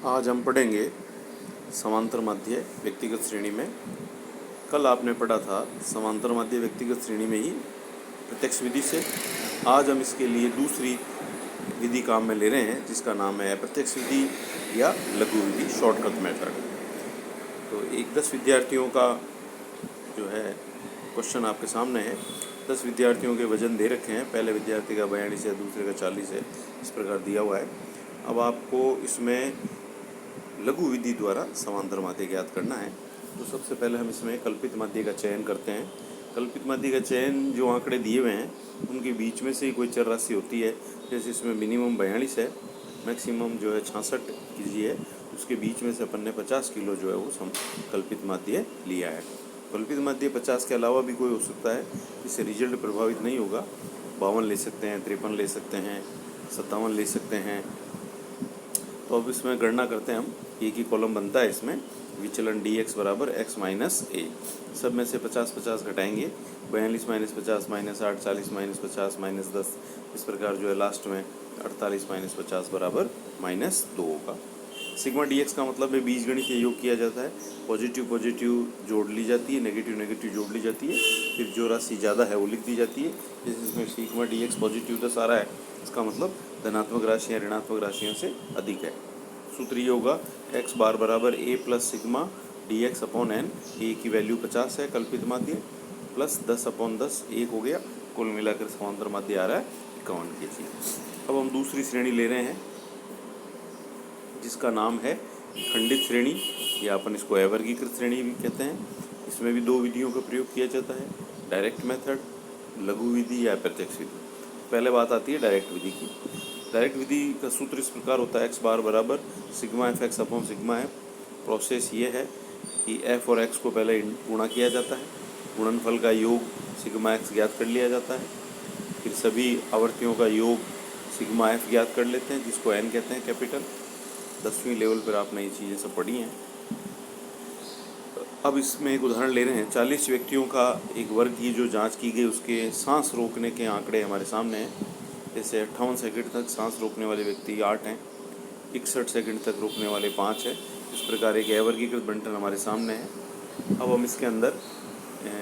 आज हम पढ़ेंगे समांतर माध्य व्यक्तिगत श्रेणी में। कल आपने पढ़ा था समांतर माध्य व्यक्तिगत श्रेणी में ही प्रत्यक्ष विधि से। आज हम इसके लिए दूसरी विधि काम में ले रहे हैं जिसका नाम है अप्रत्यक्ष विधि या लघु विधि, शॉर्टकट मेथड। तो 10 विद्यार्थियों का जो है क्वेश्चन आपके सामने है। 10 विद्यार्थियों के वजन दे रखे हैं। पहले विद्यार्थी का 42 है, दूसरे का 40 है, इस प्रकार दिया हुआ है। अब आपको इसमें लघु विधि द्वारा समांतर माध्य ज्ञात करना है। तो सबसे पहले हम इसमें कल्पित माध्य का चयन करते हैं। कल्पित माध्य का चयन, जो आंकड़े दिए हुए हैं उनके बीच में से ही कोई चर राशि होती है। जैसे इसमें मिनिमम 42 है, मैक्सिमम जो है 66 कीजिए, उसके बीच में से अपन ने 50 किलो जो है वो कल्पित माध्य लिया है। कल्पित माध्य 50 के अलावा भी कोई हो सकता है, इससे रिजल्ट प्रभावित नहीं होगा। 52 ले सकते हैं, 53 ले सकते हैं, 57 ले सकते हैं। तो अब इसमें गणना करते हैं हम। एक ही कॉलम बनता है इसमें। विचलन dx बराबर x माइनस a। सब में से 50-50 घटाएंगे। 42 माइनस 50 माइनस 8, 40 माइनस 50 माइनस 10, इस प्रकार जो है लास्ट में 48 माइनस 50 बराबर -2 होगा। सिग्मा dx का मतलब है बीजगणितीय योग किया जाता है। पॉजिटिव पॉजिटिव जोड़ ली जाती है, नेगेटिव नेगेटिव जोड़ ली जाती है, फिर जो राशि ज़्यादा है वो लिख दी जाती है। जैसे इसमें सिग्मा dx पॉजिटिव 10 आ रहा है, इसका मतलब धनात्मक राशियाँ ऋणात्मक राशियों से अधिक है। सूत्र ये होगा x बार बराबर a plus sigma dx upon n। a की वैल्यू 50 है, कल्पित माध्य, प्लस 10 अपॉन 10 1 हो गया। कुल मिलाकर समांतर माध्य आ रहा है 51 kg। अब हम दूसरी श्रेणी ले रहे हैं जिसका नाम है खंडित श्रेणी, या अपन इसको अवर्गीकृत श्रेणी भी कहते हैं। इसमें भी 2 विधियों का प्रयोग किया जाता है, डायरेक्ट मेथड, लघु विधि या प्रत्यक्ष विधि। पहले बात आती है डायरेक्ट विधि की। डायरेक्ट विधि का सूत्र इस प्रकार होता है, x बार बराबर sigma F x upon sigma F. Process ये है कि f और x को पहले गुणा किया जाता है, गुणनफल का योग सिग्मा x ज्ञात कर लिया जाता है, फिर सभी आवर्तियों का योग सिग्मा f ज्ञात कर लेते हैं, जिसको n कहते हैं, कैपिटल। 10वीं लेवल पर आपने ये चीज़ें सब पढ़ी हैं। अब इसमें एक उदाहरण ले रहे हैं। 40 व्यक्तियों का एक वर्ग की जो जांच की गई, उसके सांस रोकने के आंकड़े हमारे सामने हैं। जैसे 58 सेकंड तक सांस रोकने वाले व्यक्ति 8 हैं, 61 सेकंड तक रोकने वाले 5 हैं। इस प्रकार एक अवर्गीकृत बंटन हमारे सामने है। अब हम इसके अंदर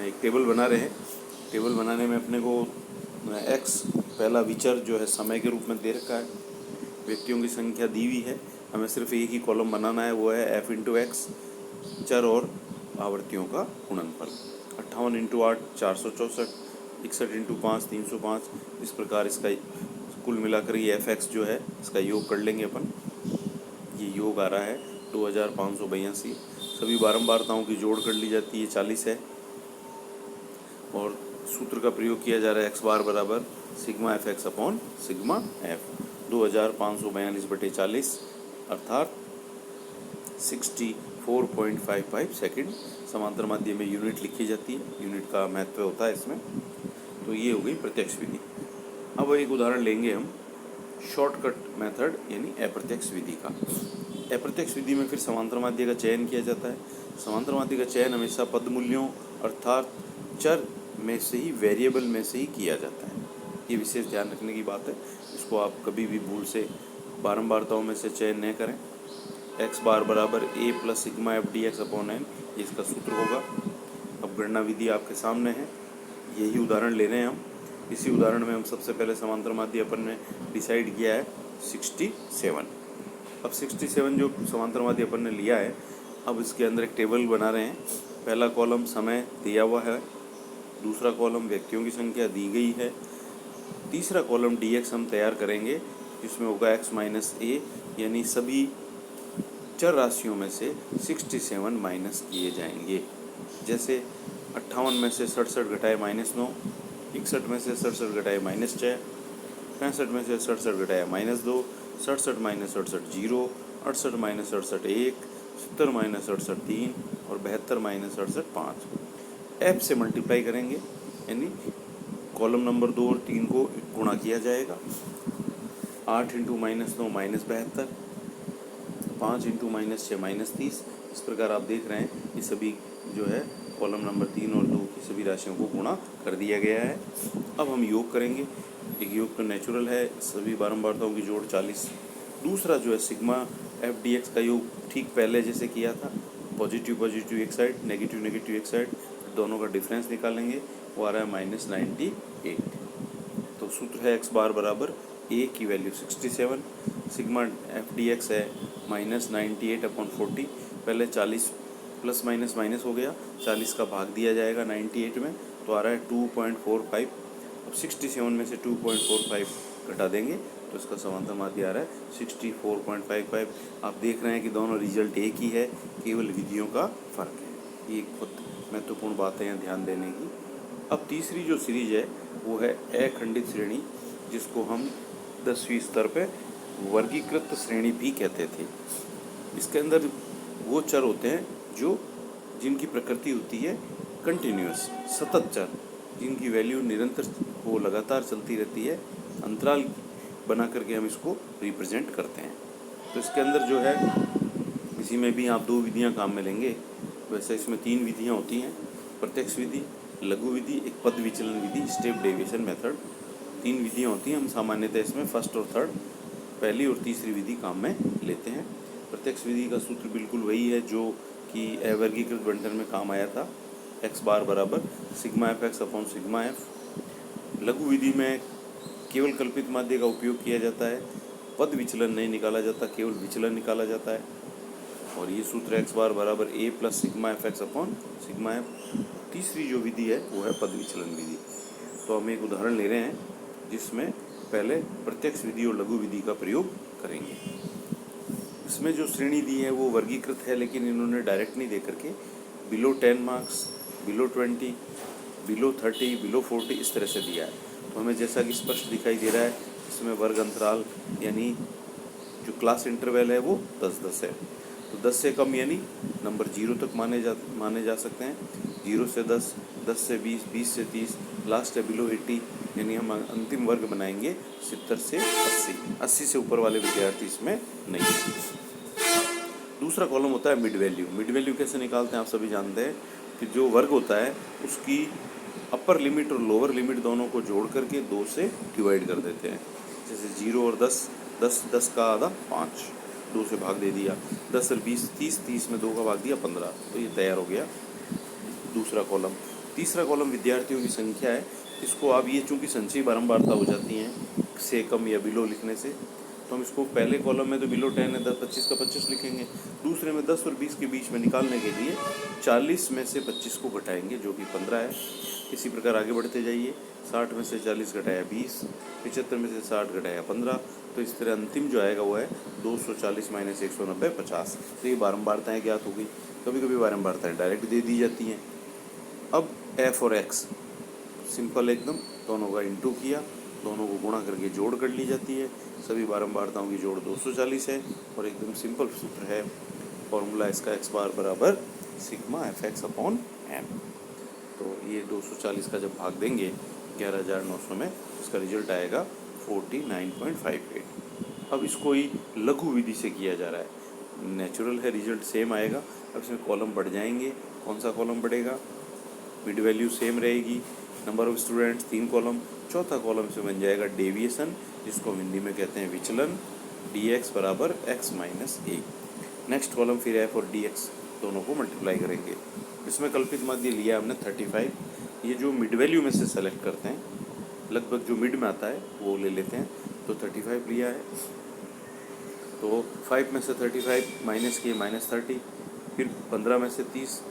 एक टेबल बना रहे हैं। टेबल बनाने में अपने को x पहला विचर जो है समय के रूप में दे रखा है, व्यक्तियों की संख्या दी हुई है। हमें सिर्फ एक ही कॉलम बनाना है, वो है f इंटू एक्स, चर और आवर्तियों का गुणनफल। 58 इंटू 8 464, 61 इंटू 5 305। इस प्रकार इसका कुल मिलाकर ये एफ जो है इसका योग कर लेंगे अपन। ये योग आ रहा है 2582। सभी बारंबारताओं की जोड़ कर ली जाती है, 40 है। और सूत्र का प्रयोग किया जा रहा है x बार बराबर sigma F x upon sigma F. 2542/40 अर्थात 64.55 सेकंड। समांतर माध्य में यूनिट लिखी जाती है, यूनिट का महत्व होता है इसमें। तो ये हो गई प्रत्यक्ष विधि। अब एक उदाहरण लेंगे हम शॉर्टकट मेथड यानी अप्रत्यक्ष विधि का। अप्रत्यक्ष विधि में फिर समांतर माध्य का चयन किया जाता है। समांतर माध्य का चयन हमेशा पद मूल्यों अर्थात चर में से ही, वेरिएबल में से ही किया जाता है। ये विशेष ध्यान रखने की बात है। इसको आप कभी भी भूल से बारंबारताओं में से चयन न करें। x बार बराबर a plus sigma F D X upon n, ये इसका सूत्र होगा। अब गणना विधि आपके सामने है, यही उदाहरण ले रहे हैं हम। इसी उदाहरण में हम सबसे पहले समांतर माध्य अपन ने डिसाइड किया है 67। अब 67 जो समांतर माध्य अपन ने लिया है, अब इसके अंदर एक टेबल बना रहे हैं। पहला कॉलम समय दिया हुआ है, दूसरा कॉलम व्यक्तियों की संख्या दी गई है, तीसरा कॉलम dx हम तैयार करेंगे, जिसमें होगा x माइनस a, यानी सभी चर राशियों में से 67 माइनस किए जाएंगे। जैसे 58 में से 67 घटाए -9, 61 में से 67 घटाए -6, 65 में से 67 घटाया -2, 67 माइनस 67 0, 68 माइनस 68 1, 70 माइनस 68 3 और 72 माइनस 68 5। एफ से मल्टीप्लाई करेंगे, यानी कॉलम नंबर 2 और 3 को गुणा किया जाएगा। 8 इंटू -9 -72, 5 इंटू -6 -30। इस प्रकार आप देख रहे हैं ये सभी जो है कॉलम नंबर 3 और 2 की सभी राशियों को गुणा कर दिया गया है। अब हम योग करेंगे। एक योग तो नेचुरल है, सभी बारंबारताओं की जोड़ 40। दूसरा जो है सिग्मा एफ डी एक्स का योग ठीक पहले जैसे किया था, पॉजिटिव पॉजिटिव एक साइड, नेगेटिव नेगेटिव एक साइड, दोनों का डिफरेंस निकालेंगे, वो आ रहा है -98। तो सूत्र है एक्स बार बराबर ए की value 67, sigma F D x है -98/40। पहले 40 प्लस माइनस माइनस हो गया, 40 का भाग दिया जाएगा 98 में, तो आ रहा है 2.45। अब 67 में से 2.45 घटा देंगे तो इसका समांतर माध्य आ रहा है 64.55। आप देख रहे हैं कि दोनों रिजल्ट एक ही है, केवल विधियों का फर्क है। ये बहुत महत्वपूर्ण बात है यहाँ ध्यान देने की। अब तीसरी जो सीरीज है वो है अखंडित श्रेणी, जिसको हम 10वीं स्तर पे वर्गीकृत श्रेणी भी कहते थे। इसके अंदर वो चर होते हैं जिनकी प्रकृति होती है कंटिन्यूअस, सतत चर, जिनकी वैल्यू निरंतर वो लगातार चलती रहती है, अंतराल बना करके हम इसको रिप्रेजेंट करते हैं। तो इसके अंदर जो है, इसी में भी आप दो विधियां काम में लेंगे। वैसे इसमें तीन विधियां होती हैं, प्रत्यक्ष विधि, लघु विधि, एक पद विचलन विधि, स्टेप डेविएशन मेथड। तीन विधियां होती हैं। हम सामान्यतः इसमें फर्स्ट और थर्ड, पहली और तीसरी विधि काम में लेते हैं। प्रत्यक्ष विधि का सूत्र बिल्कुल वही है जो कि अवर्गीकृत बंटन में काम आया था, एक्स बार बराबर sigma F x upon sigma F. लघु विधि में केवल कल्पित माध्य का उपयोग किया जाता है, पद विचलन नहीं निकाला जाता, केवल विचलन निकाला जाता है। और ये सूत्र एक्स बार बराबर A plus sigma F x upon sigma F. तीसरी जो विधि है वो है पद विचलन विधि। तो हम एक उदाहरण ले रहे हैं जिसमें पहले प्रत्यक्ष विधि और लघु विधि का प्रयोग करेंगे। इसमें जो श्रेणी दी है वो वर्गीकृत है, लेकिन इन्होंने डायरेक्ट नहीं दे करके below 10 marks, below 20, below 30, below 40 इस तरह से दिया है। तो हमें जैसा कि स्पष्ट दिखाई दे रहा है, इसमें वर्ग अंतराल यानी जो क्लास इंटरवल है वो 10-10 है। तो 10 से कम यानी नंबर 0 तक माने जा सकते हैं। 0 से 10, 10 से 20, 20 से 30, लास्ट है बिलो 80, यानी हम अंतिम वर्ग बनाएंगे 70 से 80। 80 से ऊपर वाले विद्यार्थी इसमें नहीं है। दूसरा कॉलम होता है मिड वैल्यू। मिड वैल्यू कैसे निकालते हैं आप सभी जानते हैं कि जो वर्ग होता है उसकी अपर लिमिट और लोअर लिमिट दोनों को जोड़ करके 2 से डिवाइड कर देते हैं। जैसे 0 और 10, 10 का आधा 5, 2 से भाग दे दिया। 10 और 20, 30, 30 में 2 का भाग दिया 15। तो ये तैयार हो गया दूसरा कॉलम। तीसरा कॉलम विद्यार्थियों की संख्या है। इसको आप ये चूँकि संचयी बारंबारता हो जाती हैं से कम या बिलो लिखने से, तो हम इसको पहले कॉलम में तो बिलो 10 है, 10 25 का 25 लिखेंगे। दूसरे में 10 और 20 के बीच में निकालने के लिए 40 में से 25 को घटाएंगे जो कि 15 है। इसी प्रकार आगे बढ़ते जाइए। 60 में से 40 घटाया 20, 75 में से 60 घटाया 15। तो इस तरह अंतिम जो आएगा वो है 240 माइनस 190 50। तो ये बारंबारताएँ ज्ञात हो गई। कभी कभी बारंबारताएँ डायरेक्ट दे दी जाती हैं। अब एफ और एक्स सिंपल एकदम, दोनों का इंटू किया, दोनों को गुणा करके जोड़ कर ली जाती है। सभी बारंबारताओं की जोड़ 240 है और एकदम सिंपल सूत्र है। फॉर्मूला इसका एक्स बार बराबर sigma F x upon m. तो ये 240 का जब भाग देंगे 11,900 में, इसका रिजल्ट आएगा 49.58। अब इसको ही लघु विधि से किया जा रहा है। नेचुरल है, रिजल्ट सेम आएगा। अब इसमें कॉलम बढ़ जाएंगे। कौन सा कॉलम बढ़ेगा? मिड वैल्यू सेम रहेगी, नंबर ऑफ स्टूडेंट्स 3 कॉलम। चौथा कॉलम से बन जाएगा डेविएशन, जिसको हम हिंदी में कहते हैं विचलन, dx बराबर x माइनस 1। नेक्स्ट कॉलम फिर f और dx दोनों को मल्टीप्लाई करेंगे। इसमें कल्पित माध्य लिया हमने 35। ये जो मिड वैल्यू में से सेलेक्ट करते हैं, लगभग जो मिड में आता है वो ले लेते हैं। तो 35 लिया है, तो 5 में से 35 माइनस किए -30, फिर 15 में से 30,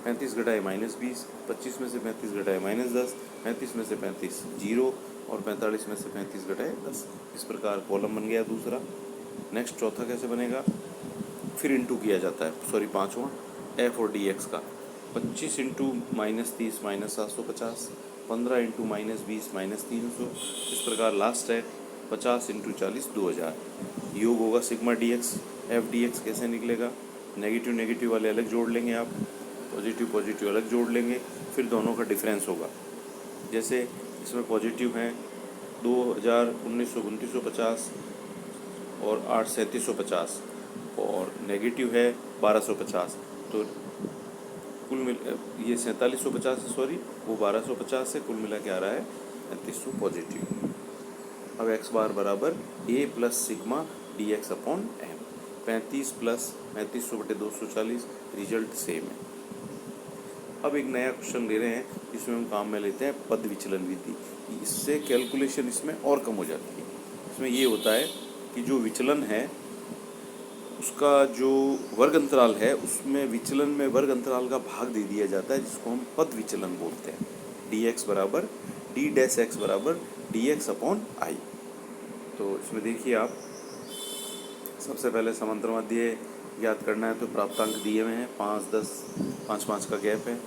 35 घटाए -20, 25 में से 35 घटाए -10, 35 में से 35 0 और 45 में से 35 घटाए 10। इस प्रकार कॉलम बन गया दूसरा। नेक्स्ट चौथा कैसे बनेगा? फिर इंटू किया जाता है, सॉरी पाँचवा, एफ और डी एक्स का। 25 इंटू -30 -750, 15 इंटू -20 -300। इस प्रकार लास्ट है 50 इंटू 40 2000। योग होगा sigma D x. F D x कैसे निकलेगा? नेगेटिव नेगेटिव वाले अलग जोड़ लेंगे आप, पॉजिटिव पॉजिटिव अलग जोड़ लेंगे, फिर दोनों का डिफरेंस होगा। जैसे इसमें पॉजिटिव हैं 2000, 1900, 2950 और 8, 3750, और नेगेटिव है 1250। तो कुल मिल ये 4750 है, सॉरी वो 1250 से कुल मिला के आ रहा है 3300 पॉजिटिव। अब एक्स बार बराबर A plus sigma D X upon M. 35 plus 3500/240, result same है। अब एक नया क्वेश्चन ले रहे हैं, इसमें हम काम में लेते हैं पद विचलन विधि। इससे कैलकुलेशन इसमें और कम हो जाती है। इसमें ये होता है कि जो विचलन है उसका जो वर्ग अंतराल है उसमें विचलन में वर्ग अंतराल का भाग दे दिया जाता है, जिसको हम पद विचलन बोलते हैं। dx बराबर d डैश x बराबर dx अपॉन i। तो इसमें देखिए आप, सबसे पहले समांतर माध्य ज्ञात करना है तो प्राप्तांक दिए हुए हैं 5, 10, 5, 5 का गैप है।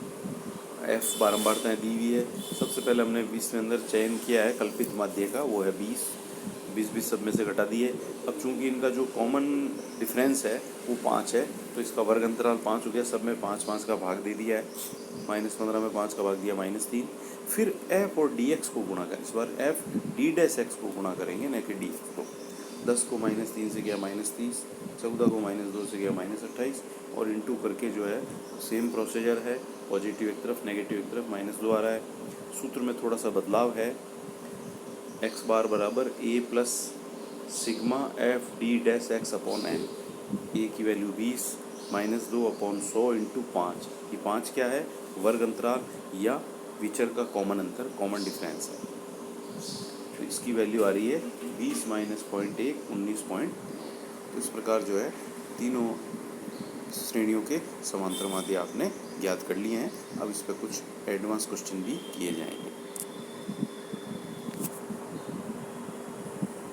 f बारंबारताएं दी हुई है। सबसे पहले हमने 20 में अंदर चयन किया है कल्पित माध्य का, वो है 20 सब में से घटा दिए। अब चूंकि इनका जो कॉमन डिफरेंस है वो 5 है, तो इसका वर्ग अंतराल 5 हो गया। सब में 5, 5 का भाग दे दिया है। -15 में 5 का भाग दिया -3। फिर f और dx को गुणा करें। इस बार f d डैश x को गुणा करेंगे, न कि dx को। 10 को -3 से गया -30, 14 को -2 से गया -28, और इंटू करके जो है सेम प्रोसीजर है, पॉजिटिव एक तरफ नेगेटिव एक तरफ, -2 आ रहा है। सूत्र में थोड़ा सा बदलाव है। x बार बराबर a plus sigma f d dash x upon n। a की वैल्यू 20, -2 अपॉन 100 इंटू 5। ये 5 क्या है? वर्ग अंतराल या विचर का कॉमन अंतर, कॉमन डिफरेंस है। तो इसकी वैल्यू आ रही है 20 माइनस 0.1, 19 पॉइंट। तो इस प्रकार जो है तीनों श्रेणियों के समांतर माध्य आपने ज्ञात कर लिए हैं। अब इस पर कुछ एडवांस क्वेश्चन भी किए जाएंगे।